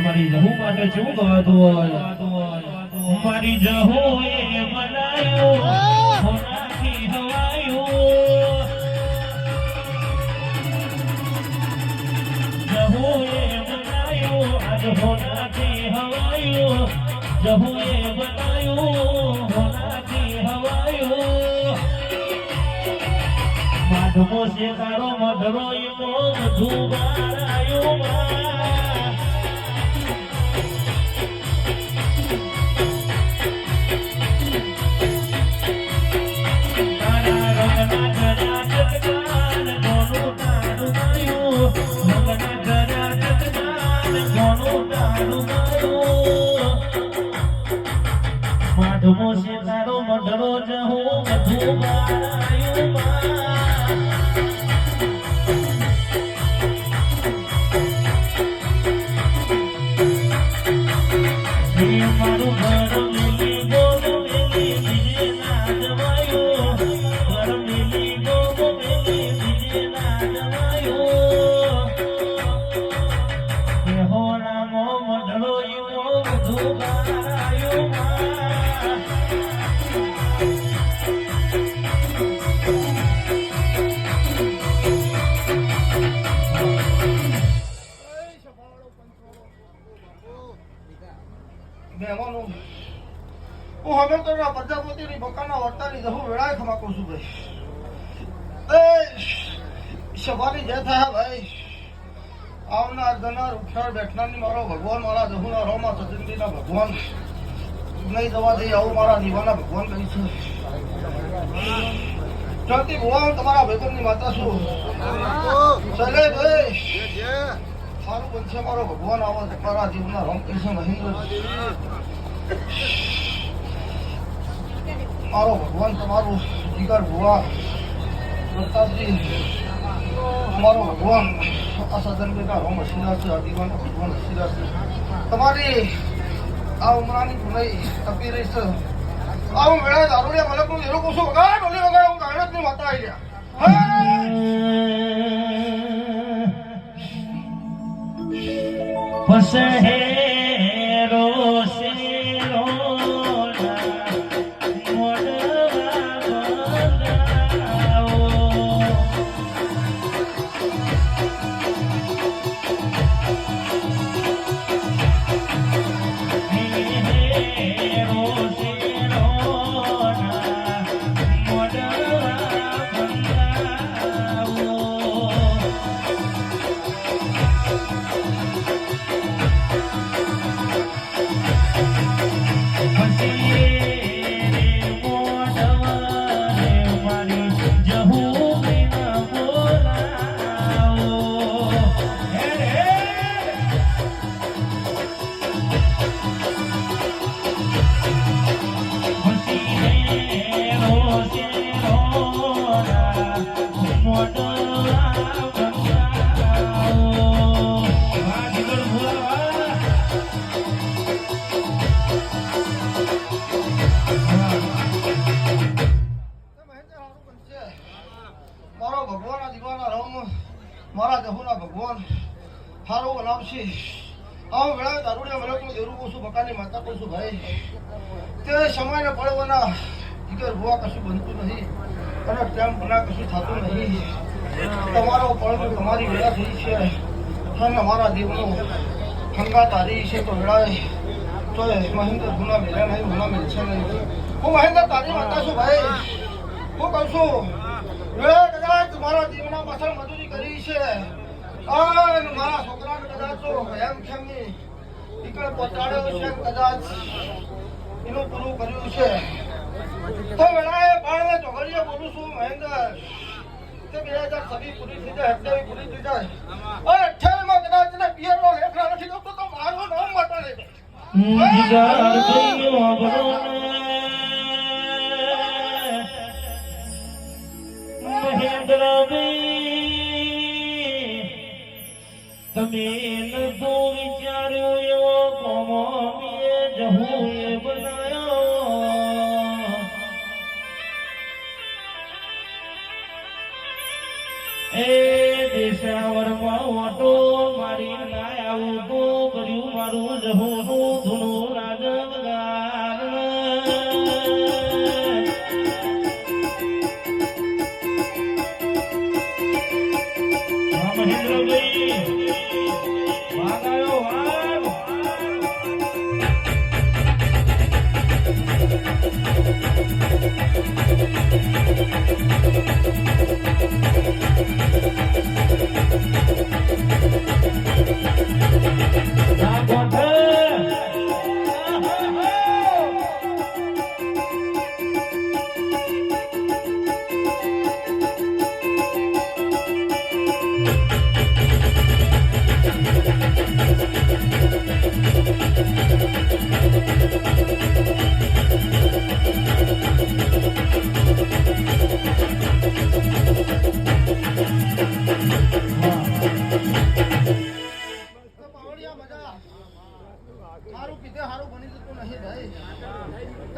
મારી જહુ માટે શું ગાતું હોય મારી જહુ એ બનાયો હોનાથી હવાયો જહુ એ બનાયો આજ હોનાથી હવાયો જહુ એ બનાયો હોનાથી હવાયો માધવો છે તારો મધરો ઈકો ધુબારાયો માધવો છે તારો મધરો જહો મધુ મારાયો મારું ઘર મિલી ગો મિલી બીજે ના જવાયો ઘર મિલી ગો મિલી બીજે ના જવાયો હો રામો મધરો ઈકો મધુ મારાયો હું હવે તો પ્રજાપતિની બકાના વર્તાની જહુ વેળાએ ખમાકું છું ભાઈ સભાની જે થાય ભાઈ આવનાર જનાર ઉઠનાર બેઠનારની મારો ભગવાન મારા જહુના રોમા સજનજીના ભગવાન નહીં જવા દે આવું મારા દીવાના ભગવાન કરી છે ચલતી ભુવા તમારા ભેગમની માતા છું ચલે ભાઈ સારું બનશે મારો ભગવાન આવો મારા જીવના રોમ કરી છે મહેન્દ્ર મારો ભગવાન તમારું જીગર ભુવા પ્રતાપજી અમારો ભગવાન આ સદન બેટા રોમ હસીરા છે આદિવાન ભગવાન હસીરા છે તમારી આ ઉમરાની પુનઈ તપી રહી છે આ હું વેળા દારૂડિયા મલકનું જેરું પૂછું વગાડ ઓલી વગાડ હું ગાયણતની માતા આવી ગયા પસહેરો સેરો મારો ભગવાન આ દીવાના રામ મારા જહુના ભગવાન હારો બનાવશે આ વેળા દારૂડિયા મલકનું દેરું પૂછું બકાની માતા પૂછું ભાઈ તે સમયને પડવાના જીગર ભુવા કશું બનતું નહીં અને ટેમ બના કશું થતું નહીં તમારો પડવું તમારી વેળા થઈ છે અને અમારા દેવનો હંગા તારી છે તો વેળાએ તો મહેન્દ્ર ગુના મેળ્યા નહીં ગુના મેળશે નહીં હું મહેન્દ્ર તારી માતા છું ભાઈ હું કહું છું વેળા કદાચ મારા જીવના પાછળ મજૂરી કરી છે અને મારા છોકરાને કદાચ તો એમ ખેમની નીકળ પહોંચાડ્યો છે કદાચ એનું પૂરું કર્યું છે તો વેળાએ બાળને ચોઘડીએ બોલું છું મહેન્દ્ર તે 2026 પૂરી થઈ જાય 28 પૂરી થઈ જાય અને 28 માં કદાચ ને પિયરનો લેખા નથી તો મારું નામ મટાડે તમે નતો વિચાર્યો એવો કોમો જહું એ બનાયો એ દેશાવરમાં ઓટો મારી ના આવું તો કર્યું મારું જહુનું ધૂનું રાજગાર મહેન્દ્રભાઈ વાગાયો વાગ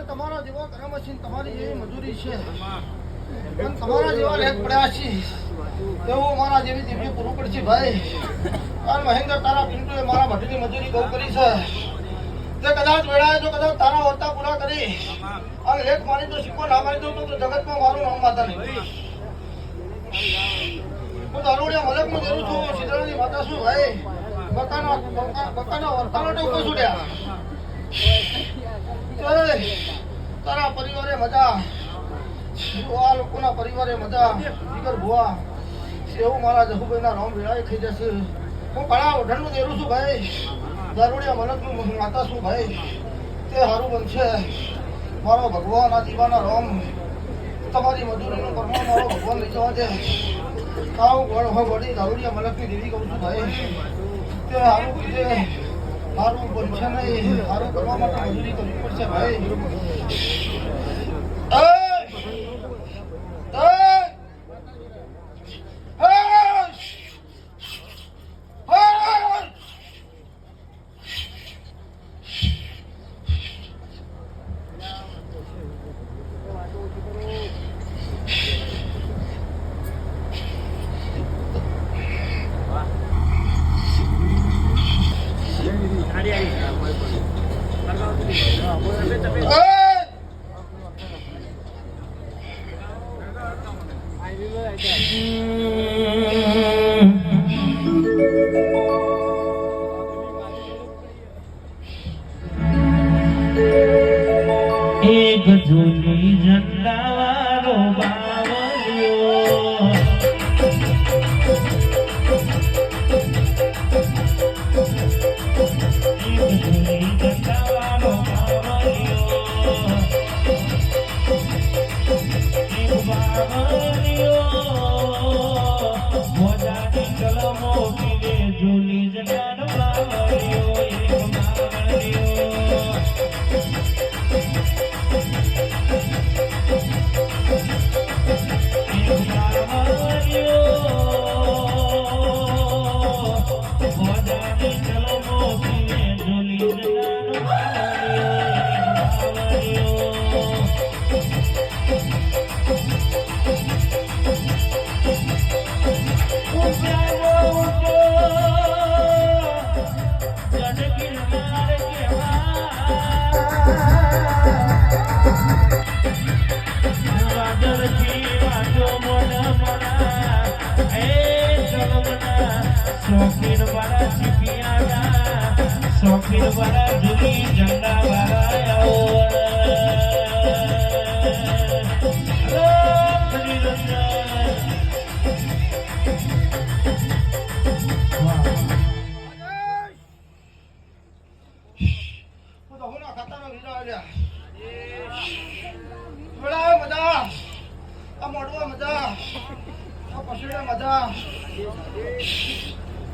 તમારા જેવા કર્મ છે તમારી જેવી મજૂરી છે પણ તમારા જેવા લેખ પડ્યા છે એવું મારા જેવી દિવ્ય પૂરું પડશે ભાઈ અને મહેન્દ્ર તારા પિન્ટુએ મારા ભટ્ટીની મજૂરી બહુ કરી છે તે કદાચ વેળાએ જો કદાચ તારા હોતા પૂરા કરી અને લેખ મારી તો સિક્કો ના મારી દઉં તો જગતમાં મારું નામ માતા નહીં હું દારૂડિયા મલકનું જરૂર છું શીતળાની માતા છું ભાઈ બકાના વર્તાનો તો કોઈ છૂટ્યા તારા પરિવારે મજા આ લોકોના પરિવારે મજા જીગર ભુવા એવું મારા જહુભાઈના રામ વેળાએ થઈ જશે હું ઘણા ઓઢણનું દેરું છું ભાઈ દારૂડિયા મલકનું માતા છું ભાઈ તે સારું બનશે મારો ભગવાન આ દીવાના રામ તમારી મજૂરીનું કર્મ મારો ભગવાન લઈ જવા દે આવું વળી દારૂડિયા મલકની દેવી કહું છું ભાઈ તે સારું કીધે સારું બનશે નહીં સારું કરવા માટે મજૂરી કરવી પડશે ભાઈ એક જૂની ઝંડાવાળો બાવળિયો જૂની જગાનો બાવળિયો એક બાવળિયો शौकीन बड़ा जुली झंडा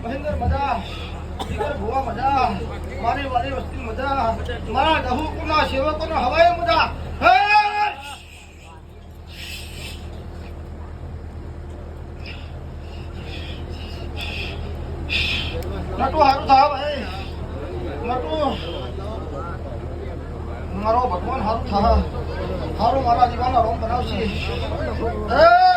મહેન્દ્ર મજા ભુવા મજા મારી વાળી વસ્તી મજા મારા દહુકુના સેવકોનો હવાઈ મજા નટુ હારું થા ભાઈ નટુ મારો ભગવાન હારું થા હારું મારા દીવાના રોમ બનાવશે